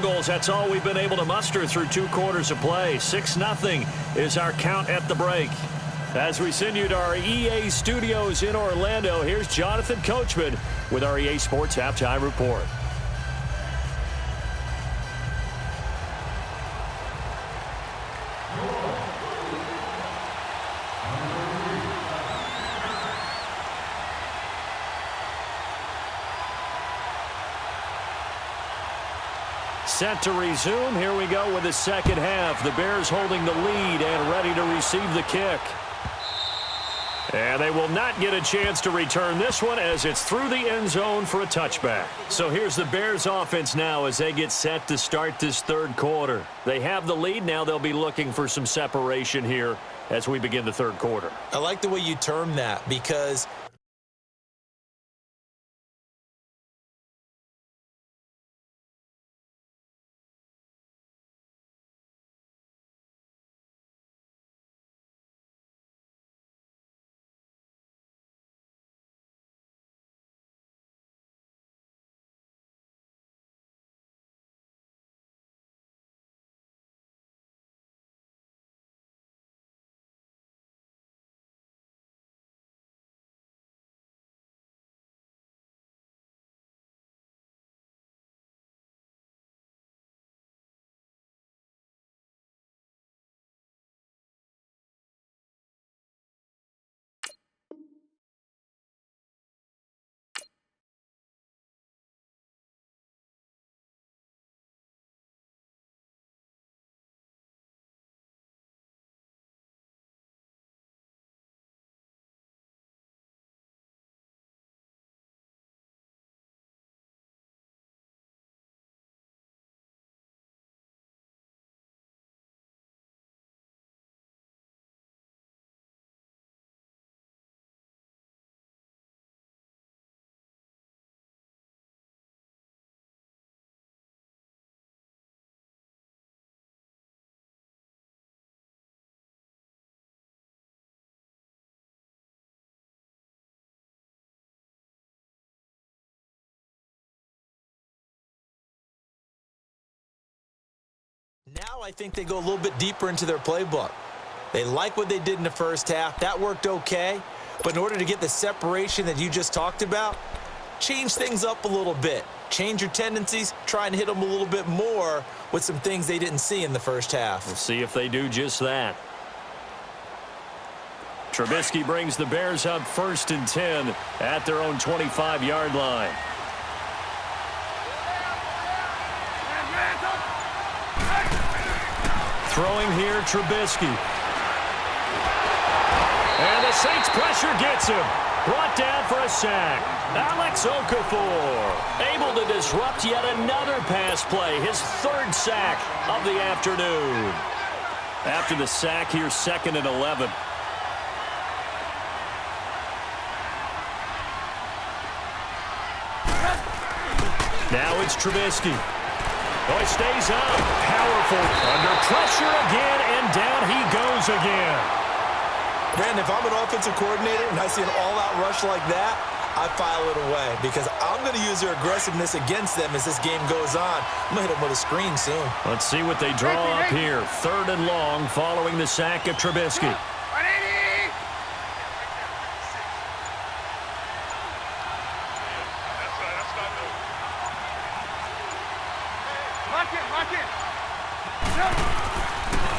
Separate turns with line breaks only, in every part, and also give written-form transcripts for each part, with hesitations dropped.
goals. That's all we've been able to muster through 2 quarters of play. 6-0 is our count at the break. As we send you to our EA studios in Orlando, here's Jonathan Coachman with our EA Sports Halftime Report. Set to resume. Here we go with the second half. The Bears holding the lead and ready to receive the kick. And they will not get a chance to return this one as it's through the end zone for a touchback. So here's the Bears offense now as they get set to start this third quarter. They have the lead. Now they'll be looking for some separation here as we begin the third quarter.
I like the way you term that because now I think they go a little bit deeper into their playbook. They like what they did in the first half. That worked okay. But in order to get the separation that you just talked about, change things up a little bit. Change your tendencies. Try and hit them a little bit more with some things they didn't see in the first half.
We'll see if they do just that. Trubisky brings the Bears up 1st and 10 at their own 25-yard line. Throwing here, Trubisky. And the Saints pressure gets him. Brought down for a sack. Alex Okafor able to disrupt yet another pass play. His 3rd sack of the afternoon. After the sack, here's 2nd and 11. Now it's Trubisky. Oh, he stays up. Powerful. Under pressure again, and down he goes again.
Brandon, if I'm an offensive coordinator and I see an all-out rush like that, I file it away because I'm going to use their aggressiveness against them as this game goes on. I'm going to hit them with a screen soon.
Let's see what they draw up here. 3rd and long following the sack of Trubisky.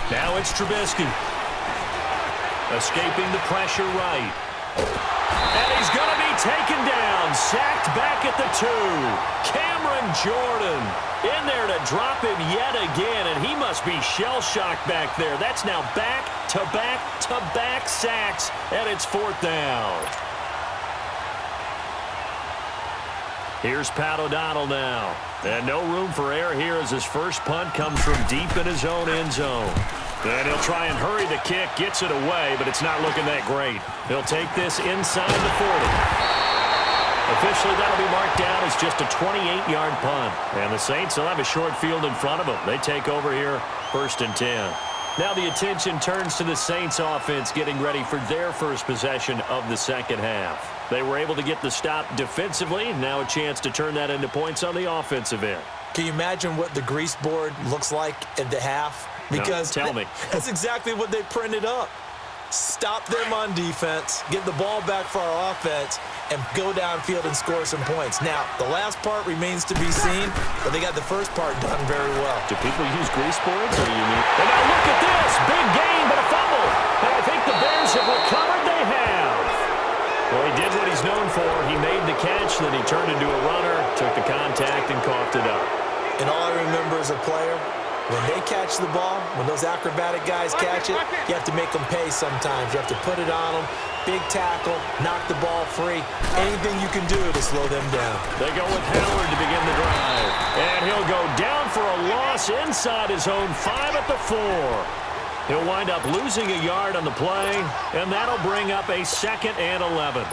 Now it's Trubisky. Escaping the pressure right. And he's going to be taken down. Sacked back at the 2. Cameron Jordan in there to drop him yet again. And he must be shell-shocked back there. That's now back-to-back-to-back sacks. And it's 4th down. Here's Pat O'Donnell now. And no room for error here as his first punt comes from deep in his own end zone. And he'll try and hurry the kick, gets it away, but it's not looking that great. He'll take this inside the 40. Officially, that'll be marked down as just a 28-yard punt. And the Saints will have a short field in front of them. They take over here, 1st and 10. Now the attention turns to the Saints offense getting ready for their first possession of the second half. They were able to get the stop defensively. Now a chance to turn that into points on the offensive end.
Can you imagine what the grease board looks like at the half? Because
no, tell me.
That's exactly what they printed up. Stop them on defense, get the ball back for our offense, and go downfield and score some points. Now, the last part remains to be seen, but they got the first part done very well.
Do people use grease boards, or you mean? And now look at this. Big gain, but a fumble. And I think the Bears have recovered. They have. Well, he did what he's known for. He made the catch, then he turned into a runner, took the contact, and coughed it up.
And all I remember as a player, when they catch the ball, when those acrobatic guys catch it, you have to make them pay sometimes. You have to put it on them, big tackle, knock the ball free. Anything you can do to slow them down.
They go with Howard to begin the drive. And he'll go down for a loss inside his own 5 at the 4. He'll wind up losing a yard on the play, and that'll bring up a 2nd and 11.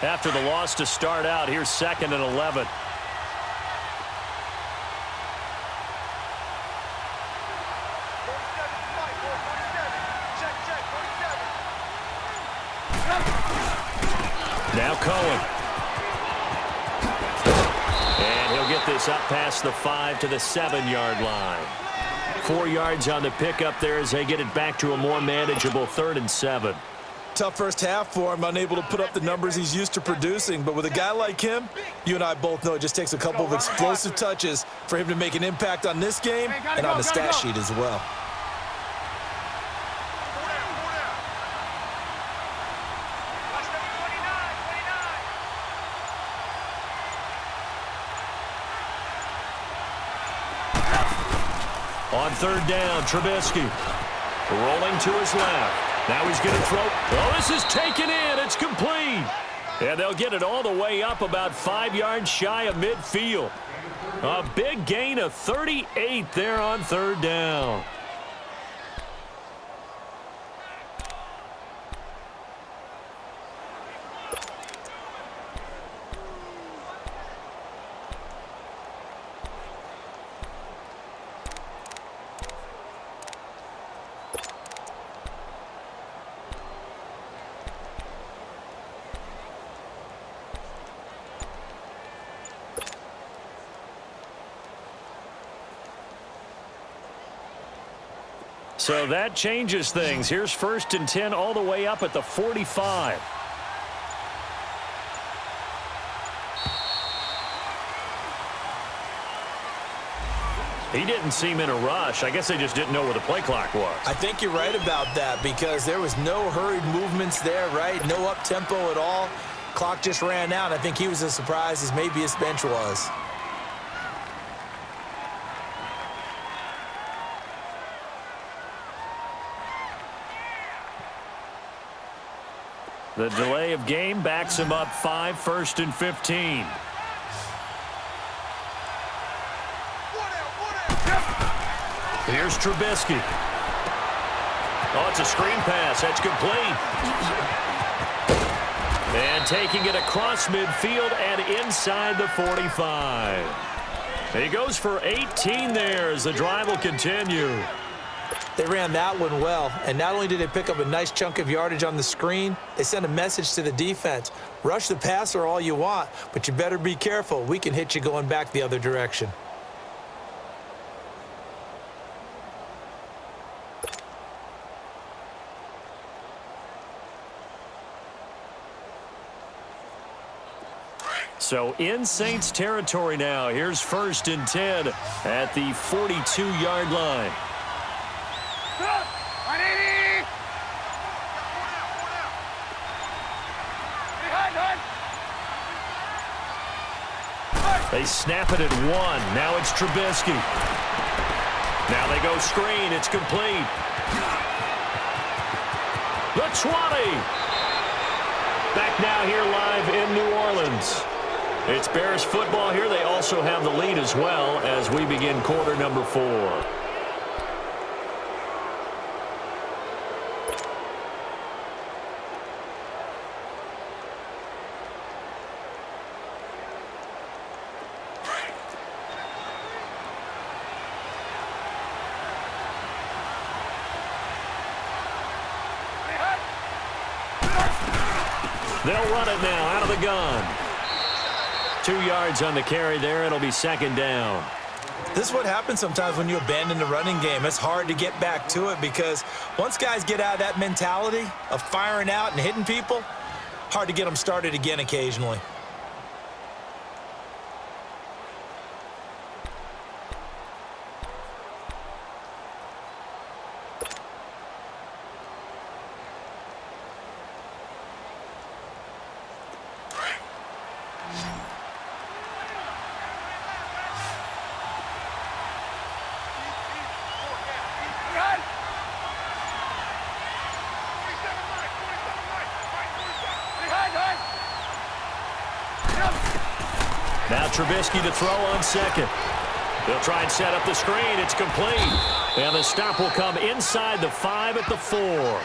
After the loss to start out, here's 2nd and 11. Now Cohen. And he'll get this up past the 5 to the 7-yard line. 4 yards on the pickup there as they get it back to a more manageable 3rd and 7.
Tough first half for him, unable to put up the numbers he's used to producing. But with a guy like him, you and I both know it just takes a couple of explosive touches for him to make an impact on this game and on the stat sheet as well.
On 3rd down, Trubisky rolling to his left. Now he's going to throw. Oh, this is taken in. It's complete. And they'll get it all the way up about 5 yards shy of midfield. A big gain of 38 there on 3rd down. So that changes things. Here's 1st and 10 all the way up at the 45. He didn't seem in a rush. I guess they just didn't know where the play clock was.
I think you're right about that because there was no hurried movements there, right? No up-tempo at all. Clock just ran out. I think he was as surprised as maybe his bench was.
The delay of game backs him up 5, 1st and 15. Here's Trubisky. Oh, it's a screen pass. That's complete. And taking it across midfield and inside the 45. He goes for 18 there as the drive will continue.
They ran that one well, and not only did they pick up a nice chunk of yardage on the screen, they sent a message to the defense. Rush the passer all you want, but you better be careful. We can hit you going back the other direction.
So in Saints territory now. Here's 1st and 10 at the 42-yard line. They snap it at 1. Now it's Trubisky. Now they go screen. It's complete. The 20. Back now here live in New Orleans. It's Bears football here. They also have the lead as well as we begin quarter number 4. They'll run it now out of the gun. 2 yards on the carry there. It'll be second down.
This is what happens sometimes when you abandon the running game. It's hard to get back to it because once guys get out of that mentality of firing out and hitting people, hard to get them started again occasionally.
Now Trubisky to throw on second. They'll try and set up the screen. It's complete. And the stop will come inside the 5 at the 4.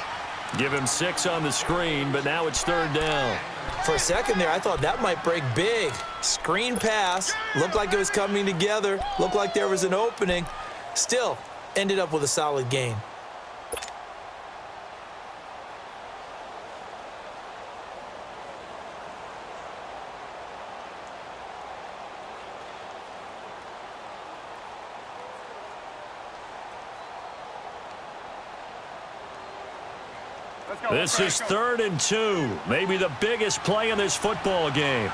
Give him 6 on the screen, but now it's third down.
For a second there, I thought that might break big. Screen pass. Looked like it was coming together. Looked like there was an opening. Still, ended up with a solid gain.
This is 3rd and 2. Maybe the biggest play in this football game.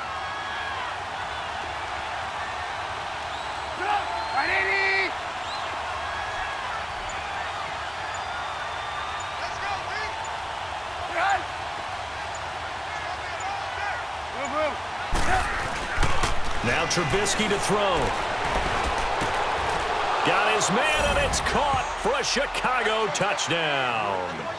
Now Trubisky to throw. Got his man, and it's caught for a Chicago touchdown.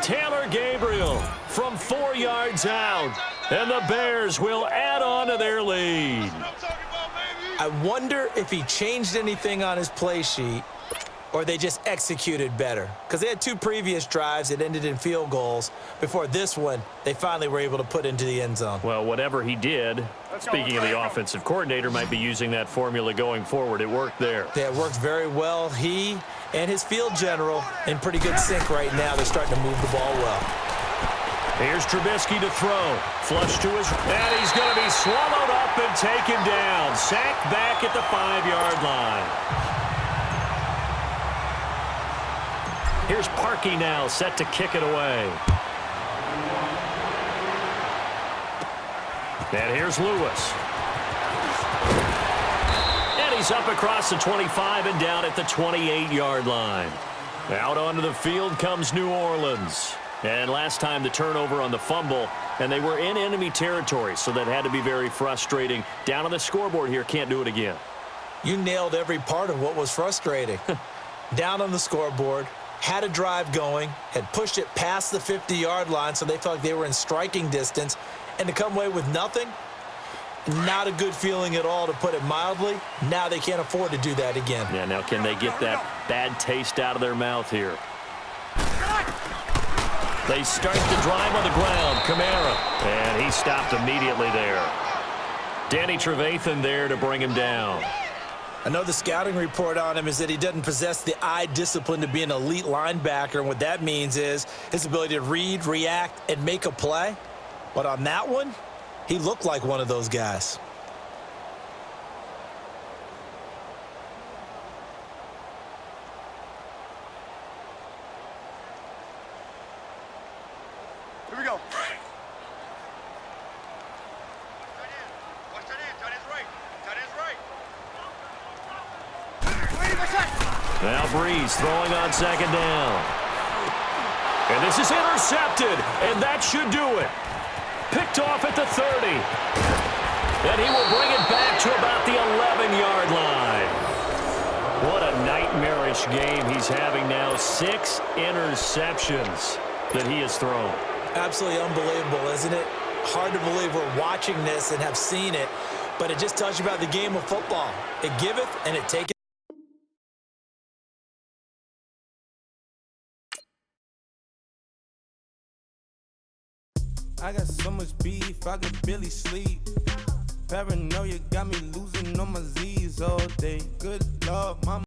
Taylor Gabriel from 4 yards out, and the Bears will add on to their lead.
I wonder if he changed anything on his play sheet or they just executed better. Because they had 2 previous drives that ended in field goals. Before this one, they finally were able to put into the end zone.
Well, whatever he did, speaking of the offensive coordinator, might be using that formula going forward. It worked there.
Yeah, it worked very well. He and his field general in pretty good sync right now. They're starting to move the ball well.
Here's Trubisky to throw. Flush to his... And he's going to be swallowed up and taken down. Sacked back at the 5-yard line. Here's Parkey now, set to kick it away. And here's Lewis. And he's up across the 25 and down at the 28-yard line. Out onto the field comes New Orleans. And last time the turnover on the fumble, and they were in enemy territory, so that had to be very frustrating. Down on the scoreboard here, can't do it again.
You nailed every part of what was frustrating. Down on the scoreboard, had a drive going, had pushed it past the 50-yard line so they felt like they were in striking distance, and to come away with nothing, not a good feeling at all, to put it mildly. Now they can't afford to do that again.
Yeah, now can they get that bad taste out of their mouth here? They start the drive on the ground. Kamara, and he stopped immediately there. Danny Trevathan there to bring him down.
I know the scouting report on him is that he doesn't possess the eye discipline to be an elite linebacker, and what that means is his ability to read, react, and make a play. But on that one, he looked like one of those guys.
Here we go.
Now Breeze throwing on second down. And this is intercepted, and that should do it. Picked off at the 30. And he will bring it back to about the 11-yard line. What a nightmarish game he's having now. 6 interceptions that he has thrown.
Absolutely unbelievable, isn't it? Hard to believe we're watching this and have seen it, but it just tells you about the game of football. It giveth and it taketh.
I got so much beef, I could barely sleep. Paranoia got me losing on my Z's all day. Good Lord, mama.